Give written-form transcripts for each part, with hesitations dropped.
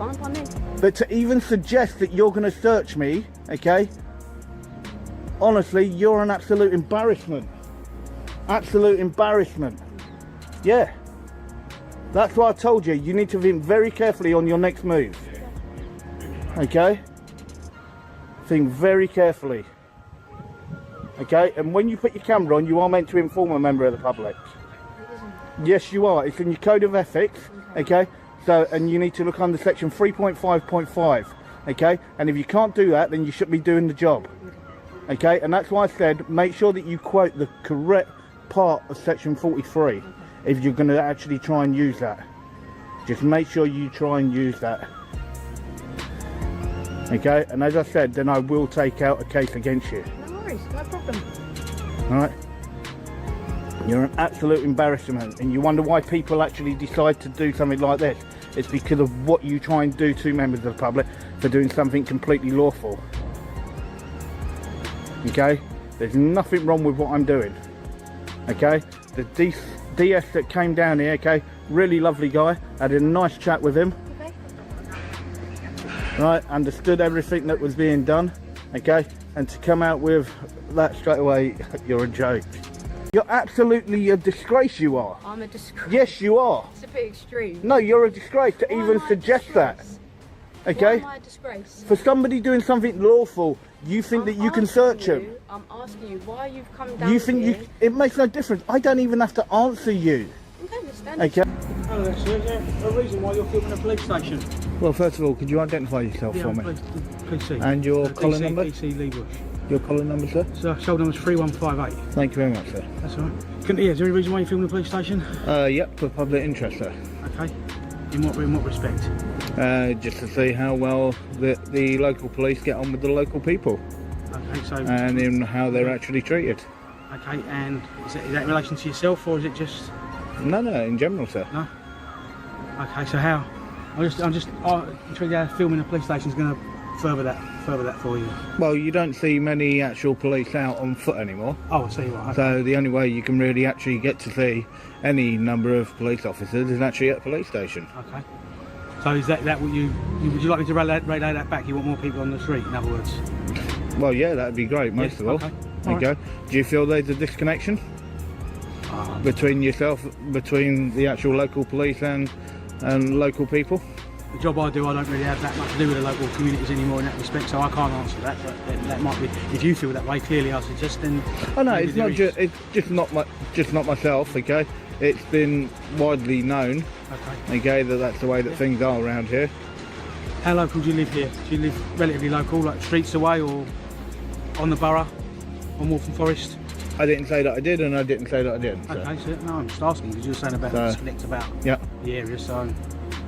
fine by me. But to even suggest that you're going to search me, okay, honestly, you're an absolute embarrassment. Absolute embarrassment. Yeah. That's why I told you, you need to think very carefully on your next move. Okay? Think very carefully. Okay? And when you put your camera on, you are meant to inform a member of the public. Yes, you are. It's in your code of ethics. Okay? So, and you need to look under section 3.5.5. Okay? And if you can't do that, then you shouldn't be doing the job. Okay? And that's why I said, make sure that you quote the correct part of section 43 if you're going to actually try and use that. Just make sure you try and use that. Okay? And as I said, then I will take out a case against you. No worries, no problem. Alright? You're an absolute embarrassment, and you wonder why people actually decide to do something like this. It's because of what you try and do to members of the public for doing something completely lawful. Okay? There's nothing wrong with what I'm doing. Okay? The DS that came down here, okay, really lovely guy. I had a nice chat with him. Okay. Right, understood everything that was being done. Okay? And to come out with that straight away, you're a joke. You're absolutely a disgrace, you are. I'm a disgrace. Yes, you are. It's a bit extreme. No, you're a disgrace to even suggest that. Okay? Why am I a disgrace? For somebody doing something lawful, you think that you can search him. I'm asking you why you've come down You think here. it makes no difference. I don't even have to answer you. I understand. Okay? Hello there, sir. Is there a reason why you're filming a police station? Well, first of all, could you identify yourself for me? Please see. And your collar number? DC Lee Bush. Your collar number, sir? So, shoulder number's 3158. Thank you very much, sir. That's all right. Is there any reason why you're filming a police station? Yep, for public interest, sir. Okay. In what respect? Just to see how well the local police get on with the local people. Okay, so... And in how they're actually treated. Okay, and is that in relation to yourself, or is it just... No, in general, sir. No? Okay, so how? I'm just intrigued how filming a police station is going to further that for you. Well, you don't see many actual police out on foot anymore. Oh, I see. Right. Okay. So the only way you can really actually get to see any number of police officers is actually at a police station. Okay. So is that what you would you like me to relay that back? You want more people on the street, in other words? Well, yeah, that'd be great, most of all. Okay. Okay. Do you feel there's a disconnection between yourself, between the actual local police and local people? The job I do, I don't really have that much to do with the local communities anymore in that respect, so I can't answer that. But that might be, if you feel that way, clearly I suggest then. Oh no, it's not just not myself. Okay, it's been widely known. Okay, that's the way that things are around here. How local do you live here? Do you live relatively local, like streets away, or on the borough, on Waltham Forest? I didn't say that I did, and I didn't say that I didn't. So. Okay, so no, I'm just asking because you're saying about disconnect about the area, so.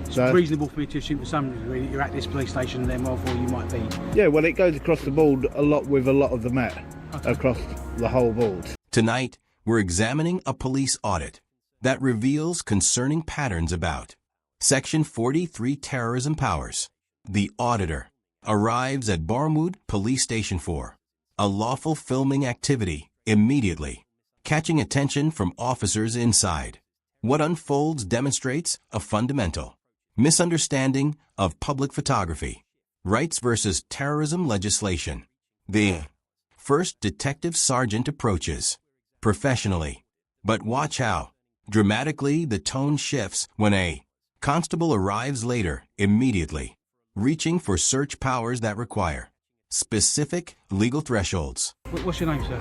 It's reasonable for me to assume to some degree that you're at this police station, then therefore you might be. Yeah, well, it goes across the board a lot with a lot of the Met, across the whole board. Tonight, we're examining a police audit that reveals concerning patterns about Section 43 terrorism powers. The auditor arrives at Barmood Police Station for a lawful filming activity immediately, catching attention from officers inside. What unfolds demonstrates a fundamental misunderstanding of public photography, rights versus terrorism legislation. The first detective sergeant approaches professionally, but watch how dramatically the tone shifts when a constable arrives later, immediately, reaching for search powers that require specific legal thresholds. What's your name, sir?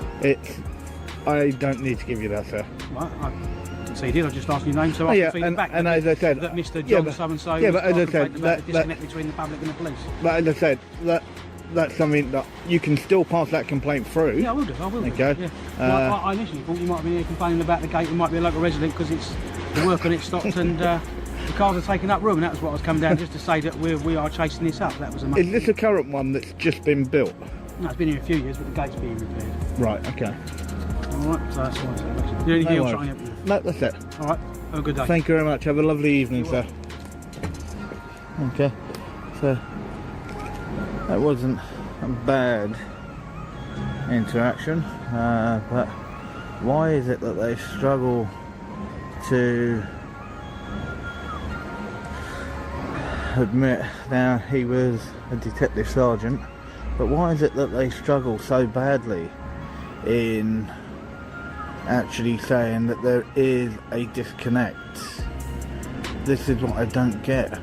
I don't need to give you that, sir. Well, I didn't say you did, I just asked your name so I can feed it back. And as I said, that Mr. John so-and-so but as I said, the disconnect between the public and the police. But as I said, that's something that you can still pass that complaint through. Yeah, I will do. Okay. Yeah. Well, I initially thought you might have been here complaining about the gate. It might be a local resident because the work on it stopped and the cars are taking up room. And that was what I was coming down just to say that we are chasing this up. That was a. Is this a current one that's just been built? No, it's been here a few years, but the gate's being repaired. Right. Okay. All right. So that's why. Do anything else I can help you with? No, that's it. All right. Have a good day. Thank you very much. Have a lovely evening, sir. Okay. So that wasn't a bad interaction, but why is it that they struggle to admit now he was a detective sergeant, but why is it that they struggle so badly in actually saying that there is a disconnect? This is what I don't get.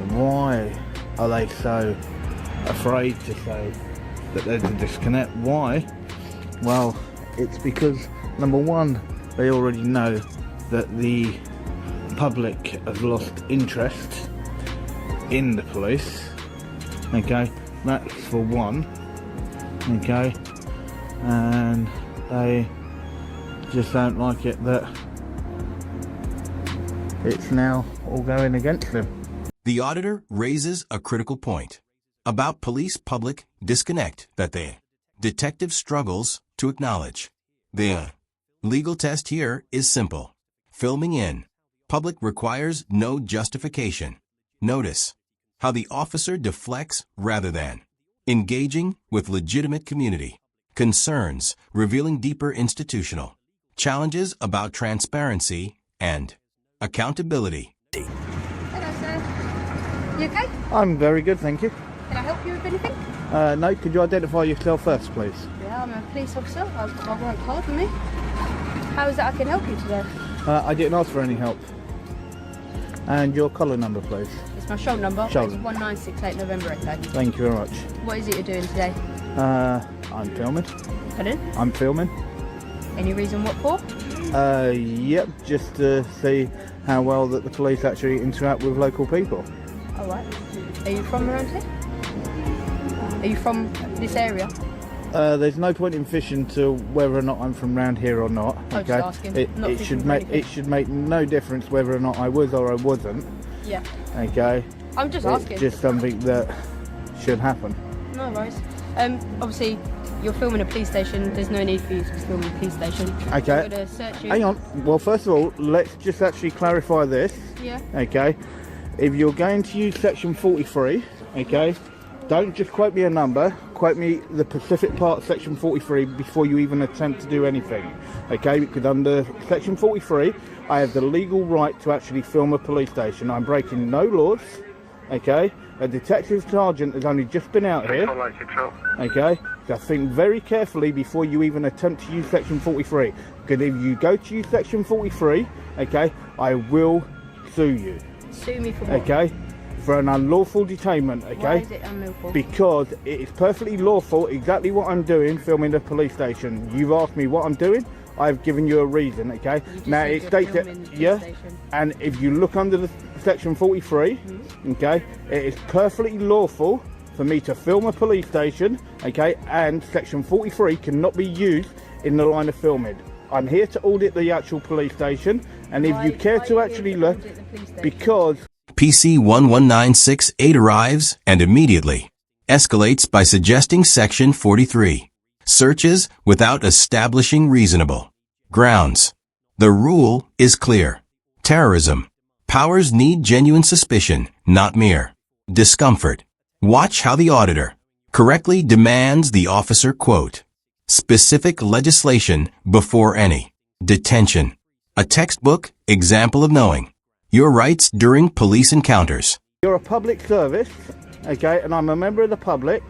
Why are they so afraid to say that there's a disconnect? Why? Well, it's because number one, they already know that the public has lost interest in the police. Okay, that's for one. Okay, and they just don't like it that it's now all going against them. The auditor raises a critical point about police-public disconnect that the detective struggles to acknowledge. The legal test here is simple. Filming in public requires no justification. Notice how the officer deflects rather than engaging with legitimate community concerns, revealing deeper institutional challenges about transparency and accountability. Hello, sir. You okay? I'm very good, thank you. Can I help you with anything? No, could you identify yourself first, please? Yeah, I'm a police officer. I've got my work card with me. How is it I can help you today? I didn't ask for any help. And your collar number, please. It's my shoulder number. Shoulder. It's 1968 November Echo. Thank you very much. What is it you're doing today? I'm filming. Pardon? I'm filming. Any reason what for? Yep, just to see how well that the police actually interact with local people. Alright. Are you from around here? Are you from this area? There's no point in fishing to whether or not I'm from round here or not. I was just asking, not It fishing should for make anything. no difference whether or not I was or I wasn't. Yeah. Okay. I'm just It's asking. just something that should happen. No worries. Obviously, you're filming a police station. There's no need for you to film a police station. Okay. I'm going to search you. Hang on. Well, first of all, let's just actually clarify this. Yeah. Okay. If you're going to use section 43, okay, don't just quote me a number, quote me the specific part of section 43 before you even attempt to do anything. Okay, because under section 43, I have the legal right to actually film a police station. I'm breaking no laws. Okay, a detective sergeant has only just been out here. Okay, so think very carefully before you even attempt to use section 43. Because if you go to use section 43, okay, I will sue you. Sue me for what? Okay, for an unlawful detainment. Okay. Why is it unlawful? Because it is perfectly lawful, exactly what I'm doing, filming the police station. You've asked me what I'm doing, I've given you a reason, okay? You just Now said it you're states filming that, the police yeah, station. and if you look under the section 43, okay, it is perfectly lawful for me to film a police station, okay, and section 43 cannot be used in the line of filming. I'm here to audit the actual police station, and if you care to actually look, because PC 11968 arrives and immediately escalates by suggesting section 43. Searches without establishing reasonable grounds. The rule is clear. Terrorism. Powers need genuine suspicion, not mere discomfort. Watch how the auditor correctly demands the officer quote specific legislation before any detention. A textbook example of knowing your rights during police encounters. you're a public service, okay, and I'm a member of the public,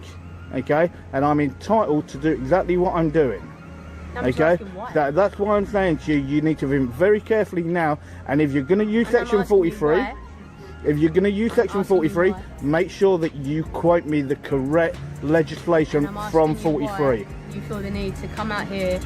okay, and I'm entitled to do exactly what I'm doing. I'm just Okay, asking why. that's why I'm saying to you, you need to think very carefully now, and if you're going to use And I'm section asking you 43, why. if you're going to use section asking you 43, why. make sure that you quote me the correct legislation And I'm from asking you 43. why you feel the need to come out here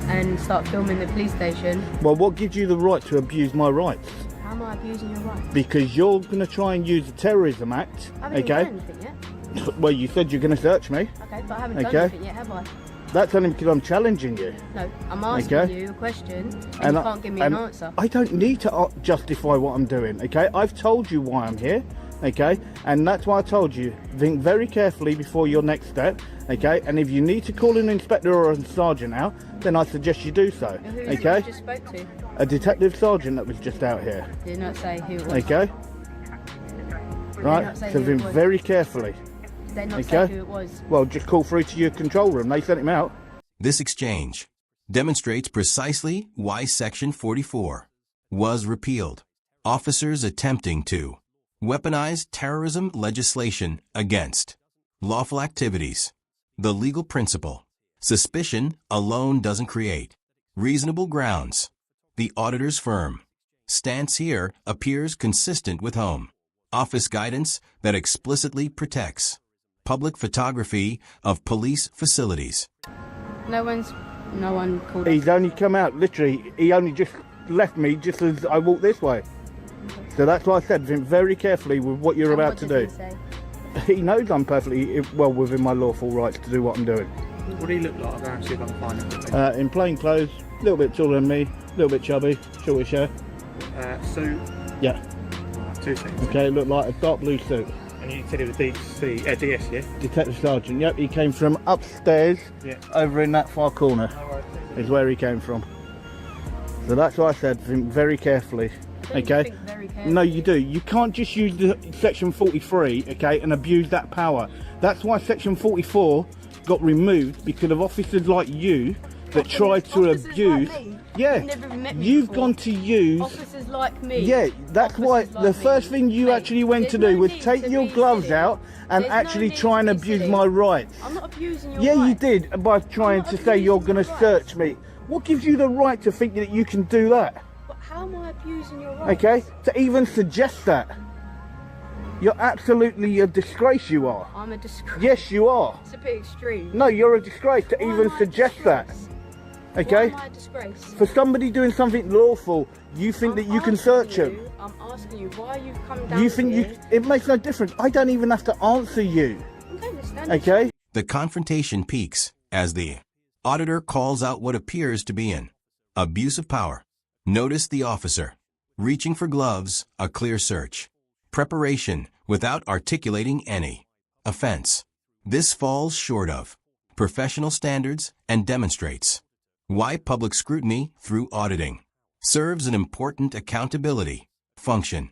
and start filming the police station. Well, what gives you the right to abuse my rights? How am I abusing your rights? Because you're going to try and use the Terrorism Act, I haven't okay? even done anything yet. Well, you said you're going to search me. Okay, but I haven't done Okay. anything yet, have I? That's only because I'm challenging you. No, I'm asking Okay. you a question and, And you I- can't give me an and answer. I don't need to justify what I'm doing, okay? I've told you why I'm here, okay? And that's why I told you, think very carefully before your next step, okay? And if you need to call an inspector or a sergeant out, then I suggest you do so, Who is it okay? you just spoke to? A detective sergeant that was just out here, Did not say who it was. okay? Right, not say so who it think was. very carefully. Did they not Okay. say who it was? Well, just call through to your control room, they sent him out. This exchange demonstrates precisely why Section 44 was repealed. Officers attempting to Weaponized terrorism legislation against lawful activities. The legal principle. Suspicion alone doesn't create reasonable grounds. The auditor's firm stance here appears consistent with Home Office guidance that explicitly protects public photography of police facilities. No one called us. He's only come out, literally, he only just left me just as I walked this way. So that's why I said, think very carefully with what you're And about what to does do. he say? He knows I'm perfectly well within my lawful rights to do what I'm doing. What do you look like? I'll go and see if I can find him. In plain clothes, a little bit taller than me, a little bit chubby, shortish hair. Suit. Yeah. Right, 2 seconds. Okay, looked like a dark blue suit. And you said it was DS, yeah? Detective Sergeant, yep, he came from upstairs, Yeah. over in that far corner, is where he came from. So that's why I said, think very carefully, I don't okay? think very carefully. No, you do. You can't just use the section 43, okay, and abuse that power. That's why section 44 got removed, because of officers like you that tried to Officers abuse. like me? Yeah, You've never met me you've before. gone to use. Officers like me. Yeah, that's why Officers like the me. first thing you Mate, actually went there's to do no was need take to your be gloves silly. out and There's no actually need try and to be abuse silly. my rights. I'm not abusing your Yeah, you rights. did by trying not to say you're abusing going to your search me. What gives you the right to think that you can do that? But how am I abusing your rights? Okay, to even suggest that. You're absolutely a disgrace, you are. I'm a disgrace. Yes, you are. It's a bit extreme. No, you're a disgrace to Why even am I a suggest that. disgrace? Okay? Why am I a disgrace? For somebody doing something lawful, you think that you can search him. I'm asking you why you've come down You think here. it makes no difference. I don't even have to answer you. I don't understand. Okay? The confrontation peaks as the auditor calls out what appears to be an abuse of power. Notice the officer reaching for gloves, a clear search. Preparation without articulating any offense. This falls short of professional standards and demonstrates why public scrutiny through auditing serves an important accountability function.